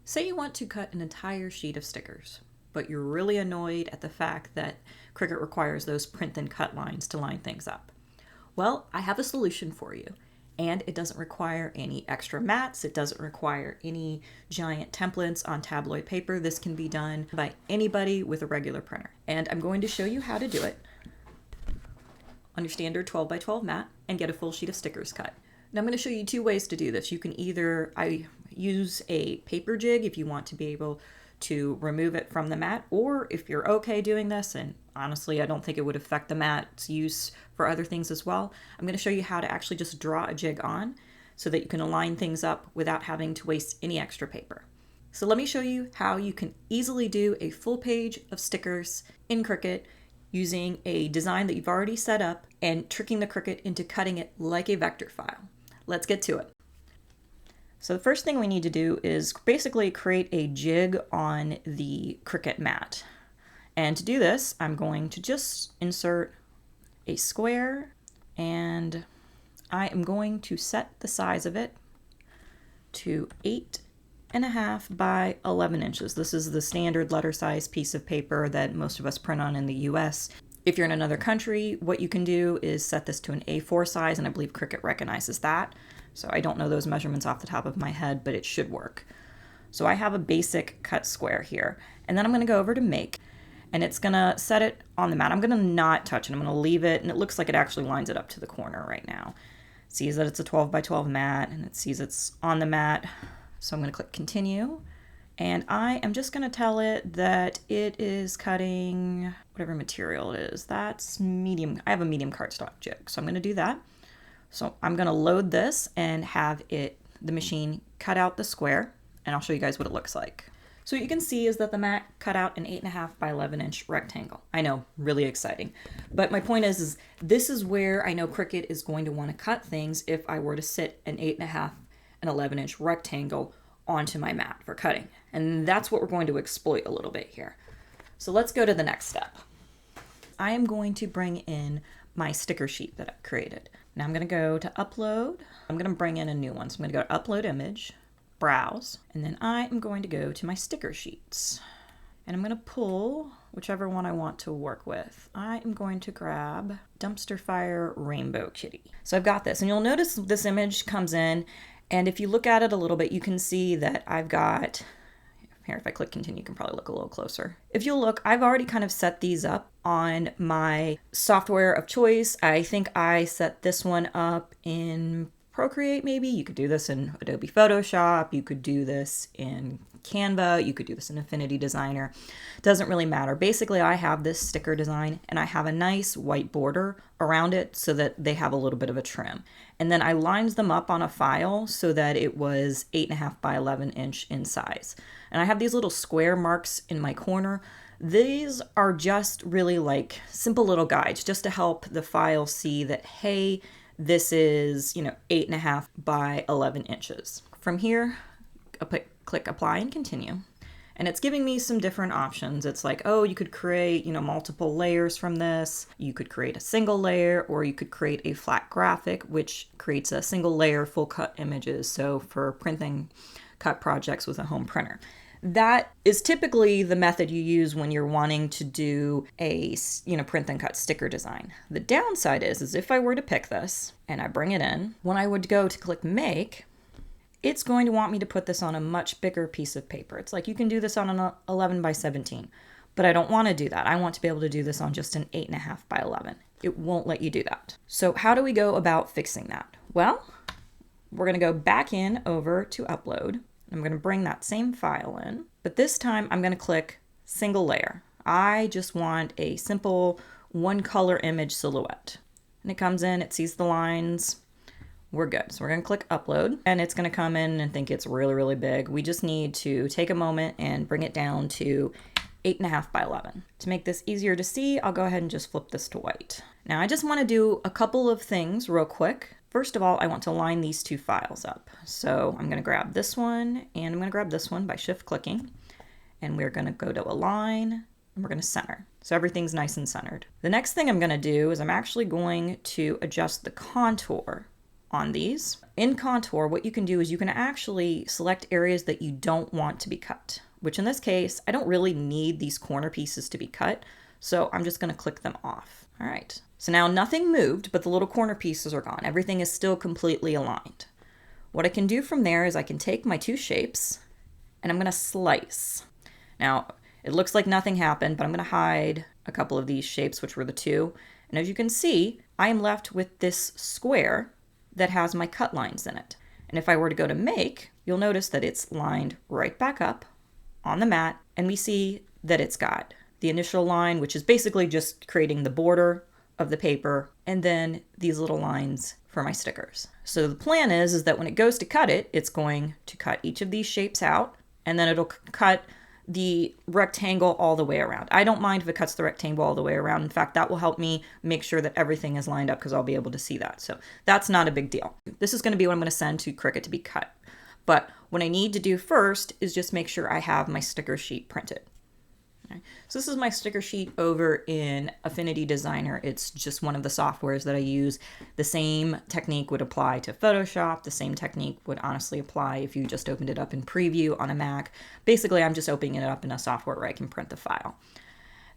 Say you want to cut an entire sheet of stickers, but you're really annoyed at the fact that Cricut requires those print and cut lines to line things up. Well, I have a solution for you, and it doesn't require any extra mats. It doesn't require any giant templates on tabloid paper. This can be done by anybody with a regular printer. And I'm going to show you how to do it on your standard 12 by 12 mat and get a full sheet of stickers cut. Now I'm going to show you two ways to do this. You can either use a paper jig if you want to be able to remove it from the mat, or if you're okay doing this, and honestly I don't think it would affect the mat's use for other things as well, I'm going to show you how to actually just draw a jig on so that you can align things up without having to waste any extra paper. So let me show you how you can easily do a full page of stickers in Cricut using a design that you've already set up and tricking the Cricut into cutting it like a vector file. Let's get to it. So the first thing we need to do is basically create a jig on the Cricut mat. And to do this, I'm going to just insert a square, and I am going to set the size of it to 8.5 by 11 inches. This is the standard letter size piece of paper that most of us print on in the US. If you're in another country, what you can do is set this to an A4 size, and I believe Cricut recognizes that. So I don't know those measurements off the top of my head, but it should work. So I have a basic cut square here, and then I'm gonna go over to Make, and it's gonna set it on the mat. I'm gonna not touch it, I'm gonna leave it, and it looks like it actually lines it up to the corner right now. It sees that it's a 12 by 12 mat, and it sees it's on the mat. So I'm gonna click Continue, and I am just gonna tell it that it is cutting whatever material it is. That's medium. I have a medium cardstock jig, so I'm gonna do that. So I'm gonna load this and have the machine cut out the square, and I'll show you guys what it looks like. So what you can see is that the mat cut out an 8.5 by 11 inch rectangle. I know, really exciting. But my point is this is where I know Cricut is going to want to cut things if I were to sit an 8.5 and 11 inch rectangle onto my mat for cutting. And that's what we're going to exploit a little bit here. So let's go to the next step. I am going to bring in my sticker sheet that I've created. Now I'm going to go to Upload. I'm going to bring in a new one. So I'm going to go to Upload Image, Browse, and then I am going to go to my sticker sheets. And I'm going to pull whichever one I want to work with. I am going to grab Dumpster Fire Rainbow Kitty. So I've got this, and you'll notice this image comes in, and if you look at it a little bit, you can see that I've got, here, if I click Continue, you can probably look a little closer. If you'll look, I've already kind of set these up on my software of choice. I think I set this one up in Procreate, maybe. You could do this in Adobe Photoshop. You could do this in CANVA. You could do this in Affinity Designer. Doesn't really matter. Basically, I have this sticker design, and I have a nice white border around it so that they have a little bit of a trim. And then I lined them up on a file so that it was 8.5 by 11 inch in size. And I have these little square marks in my corner. These are just really like simple little guides just to help the file see that, hey, this is, 8.5 by 11 inches. From here, click Apply and Continue. And it's giving me some different options. It's like, oh, you could create, multiple layers from this. You could create a single layer, or you could create a flat graphic, which creates a single layer full cut images. So for printing cut projects with a home printer. That is typically the method you use when you're wanting to do a, print and cut sticker design. The downside is if I were to pick this and I bring it in, when I would go to click Make, it's going to want me to put this on a much bigger piece of paper. It's like you can do this on an 11 by 17, but I don't want to do that. I want to be able to do this on just an 8.5 by 11. It won't let you do that. So how do we go about fixing that? Well, we're going to go back in over to Upload. I'm going to bring that same file in, but this time I'm going to click Single Layer. I just want a simple one color image silhouette. And it comes in, it sees the lines. We're good. So we're going to click Upload, and it's going to come in and think it's really, really big. We just need to take a moment and bring it down to 8.5 by 11. To make this easier to see, I'll go ahead and just flip this to white. Now I just want to do a couple of things real quick. First of all, I want to line these two files up. So I'm going to grab this one, and I'm going to grab this one by shift clicking, and we're going to go to Align, and we're going to center. So everything's nice and centered. The next thing I'm going to do is I'm actually going to adjust the contour on these. In Contour, what you can do is you can actually select areas that you don't want to be cut, which in this case, I don't really need these corner pieces to be cut, so I'm just gonna click them off. All right, so now nothing moved, but the little corner pieces are gone. Everything is still completely aligned. What I can do from there is I can take my two shapes and I'm gonna slice. Now, it looks like nothing happened, but I'm gonna hide a couple of these shapes, which were the two. And as you can see, I am left with this square that has my cut lines in it. And if I were to go to make, you'll notice that it's lined right back up on the mat, and we see that it's got the initial line, which is basically just creating the border of the paper, and then these little lines for my stickers. So the plan is that when it goes to cut it, it's going to cut each of these shapes out, and then it'll cut the rectangle all the way around. I don't mind if it cuts the rectangle all the way around. In fact, that will help me make sure that everything is lined up because I'll be able to see that. So that's not a big deal. This is going to be what I'm going to send to Cricut to be cut. But what I need to do first is just make sure I have my sticker sheet printed. Okay. So this is my sticker sheet over in Affinity Designer. It's just one of the softwares that I use. The same technique would apply to Photoshop. The same technique would honestly apply if you just opened it up in Preview on a Mac. Basically, I'm just opening it up in a software where I can print the file.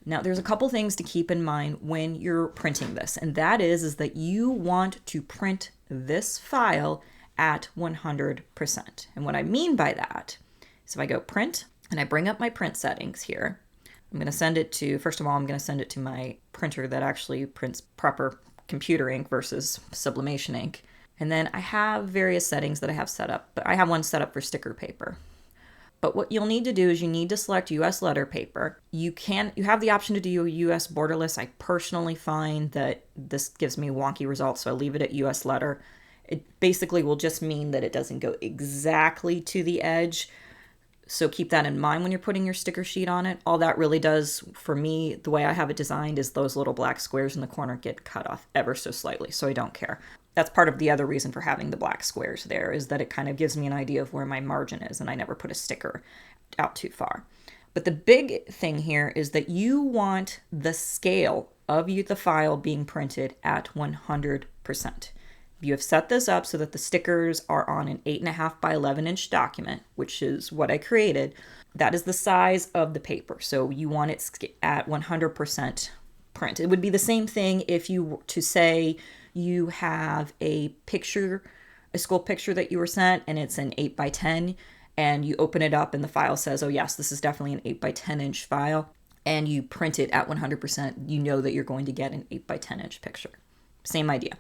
Now, there's a couple things to keep in mind when you're printing this, and that is that you want to print this file at 100%. And what I mean by that is if I go print and I bring up my print settings here, I'm going to send it to, first of all, I'm going to send it to my printer that actually prints proper computer ink versus Sublimation ink. And then I have various settings that I have set up, but I have one set up for sticker paper. But what you'll need to do is you need to select US letter paper. You have the option to do US borderless. I personally find that this gives me wonky results, so I leave it at US letter. It basically will just mean that it doesn't go exactly to the edge. So keep that in mind when you're putting your sticker sheet on it. All that really does for me, the way I have it designed, is those little black squares in the corner get cut off ever so slightly, so I don't care. That's part of the other reason for having the black squares there, is that it kind of gives me an idea of where my margin is, and I never put a sticker out too far. But the big thing here is that you want the scale of the file being printed at 100%. You have set this up so that the stickers are on an 8.5 by 11 inch document, which is what I created. That is the size of the paper. So you want it at 100% print. It would be the same thing if you were to say you have a picture, a school picture that you were sent, and it's an 8 by 10, and you open it up and the file says, oh yes, this is definitely an 8 by 10 inch file, and you print it at 100%, you know that you're going to get an 8 by 10 inch picture. Same idea.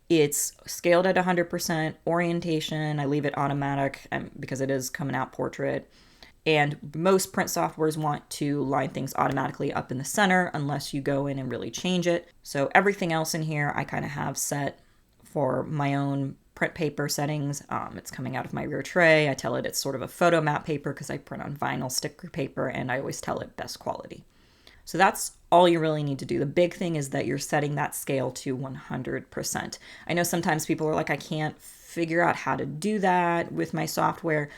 It's scaled at 100%, orientation, I leave it automatic because it is coming out portrait. And most print softwares want to line things automatically up in the center unless you go in and really change it. So everything else in here I kind of have set for my own print paper settings. It's coming out of my rear tray. I tell it it's sort of a photo map paper because I print on vinyl sticker paper, and I always tell it best quality. So that's all you really need to do. The big thing is that you're setting that scale to 100%. I know sometimes people are like, I can't figure out how to do that with my software.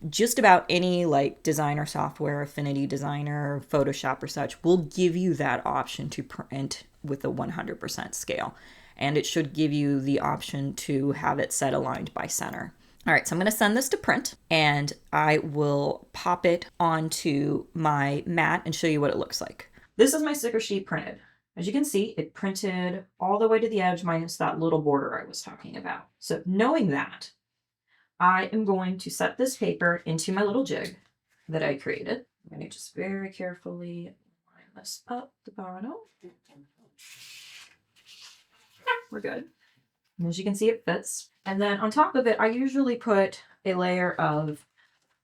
Just about any like designer software, Affinity Designer, Photoshop or such, will give you that option to print with a 100% scale. And it should give you the option to have it set aligned by center. All right, so I'm going to send this to print, and I will pop it onto my mat and show you what it looks like. This is my sticker sheet printed. As you can see, it printed all the way to the edge minus that little border I was talking about. So knowing that, I am going to set this paper into my little jig that I created. I'm going to just very carefully line this up the bottom. We're good. And as you can see, it fits. And then on top of it, I usually put a layer of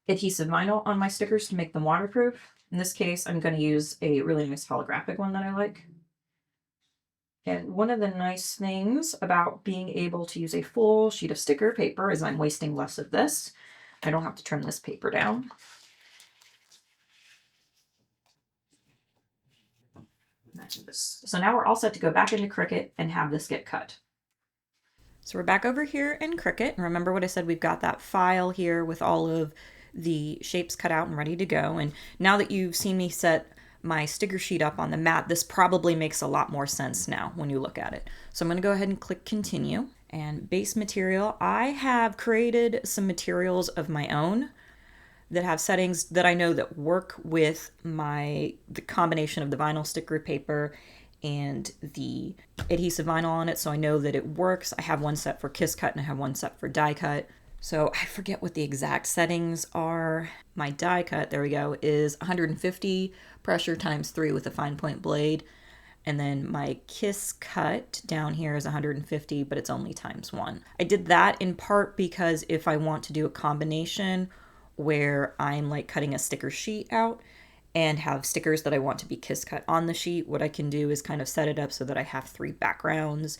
adhesive vinyl on my stickers to make them waterproof. In this case, I'm going to use a really nice holographic one that I like. And one of the nice things about being able to use a full sheet of sticker paper is I'm wasting less of this. I don't have to trim this paper down. So now we're all set to go back into Cricut and have this get cut. So we're back over here in Cricut. And remember what I said, we've got that file here with all of the shapes cut out and ready to go. And now that you've seen me set my sticker sheet up on the mat, this probably makes a lot more sense now when you look at it. So I'm going to go ahead and click continue. And base material, I have created some materials of my own that have settings that I know that work with the combination of the vinyl sticker paper and the adhesive vinyl on it, so I know that it works. I have one set for kiss cut and I have one set for die cut. So I forget what the exact settings are. My die cut, there we go, is 150 pressure times 3 with a fine point blade. And then my kiss cut down here is 150, but it's only times 1. I did that in part because if I want to do a combination where I'm like cutting a sticker sheet out and have stickers that I want to be kiss cut on the sheet, what I can do is kind of set it up so that I have 3 backgrounds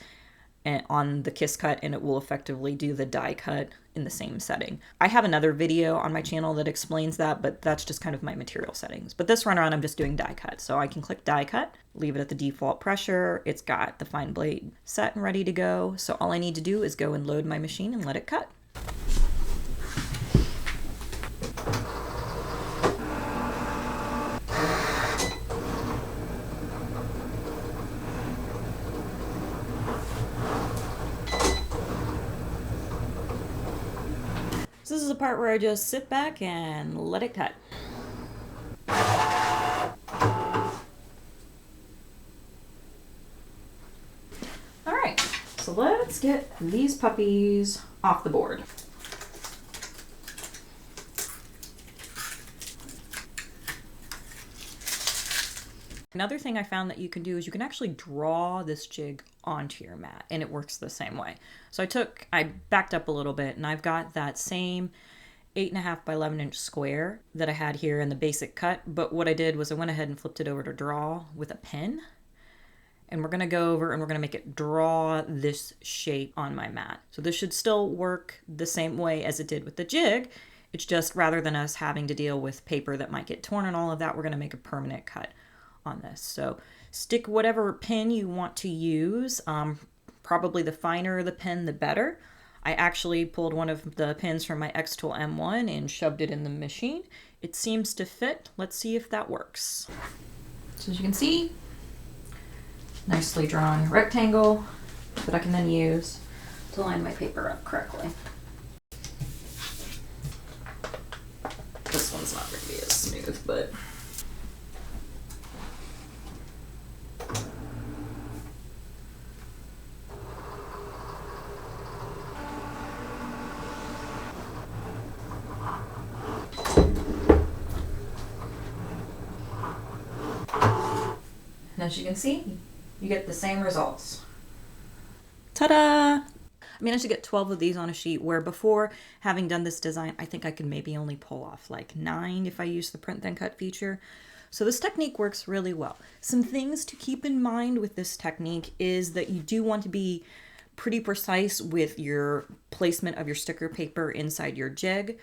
on the kiss cut, and it will effectively do the die cut in the same setting. I have another video on my channel that explains that, but that's just kind of my material settings. But this run around, I'm just doing die cut. So I can click die cut, leave it at the default pressure. It's got the fine blade set and ready to go. So all I need to do is go and load my machine and let it cut. So this is the part where I just sit back and let it cut. All right, so let's get these puppies off the board. Another thing I found that you can do is you can actually draw this jig onto your mat, and it works the same way. So I backed up a little bit, and I've got that same 8.5 by 11 inch square that I had here in the basic cut, but what I did was I went ahead and flipped it over to draw with a pen, and we're gonna go over and we're gonna make it draw this shape on my mat. So this should still work the same way as it did with the jig. It's just rather than us having to deal with paper that might get torn and all of that, we're gonna make a permanent cut on this. So stick whatever pen you want to use. Probably the finer the pen, the better. I actually pulled one of the pins from my X-Tool M1 and shoved it in the machine. It seems to fit. Let's see if that works. So as you can see, nicely drawn rectangle that I can then use to line my paper up correctly. This one's not going to be as smooth, but and as you can see, you get the same results. Ta-da! I managed to get 12 of these on a sheet, where before, having done this design, I think I could maybe only pull off like 9 if I use the print then cut feature. So this technique works really well. Some things to keep in mind with this technique is that you do want to be pretty precise with your placement of your sticker paper inside your jig.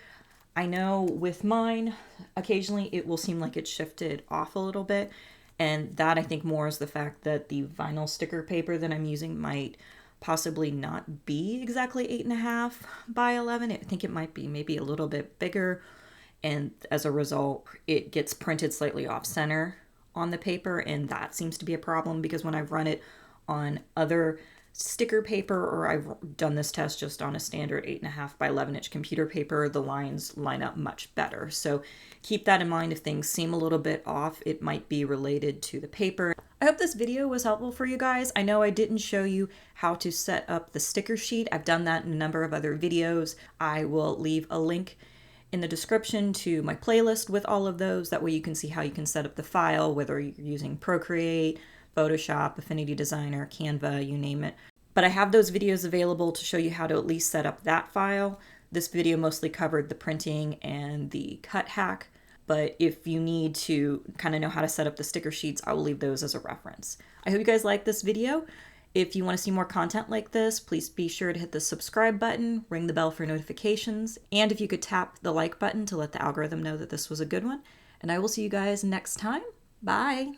I know with mine, occasionally it will seem like it's shifted off a little bit. And that I think more is the fact that the vinyl sticker paper that I'm using might possibly not be exactly 8.5 by 11. I think it might be maybe a little bit bigger. And as a result, it gets printed slightly off center on the paper. And that seems to be a problem because when I've run it on other sticker paper, or I've done this test just on a standard 8.5 by 11 inch computer paper, the lines line up much better. So keep that in mind. If things seem a little bit off, it might be related to the paper. I hope this video was helpful for you guys. I know I didn't show you how to set up the sticker sheet. I've done that in a number of other videos. I will leave a link in the description to my playlist with all of those. That way you can see how you can set up the file, whether you're using Procreate, Photoshop, Affinity Designer, CANVA, you name it. But I have those videos available to show you how to at least set up that file. This video mostly covered the printing and the cut hack, but if you need to kind of know how to set up the sticker sheets, I will leave those as a reference. I hope you guys like this video. If you want to see more content like this, please be sure to hit the subscribe button, ring the bell for notifications, and if you could tap the like button to let the algorithm know that this was a good one. And I will see you guys next time. Bye!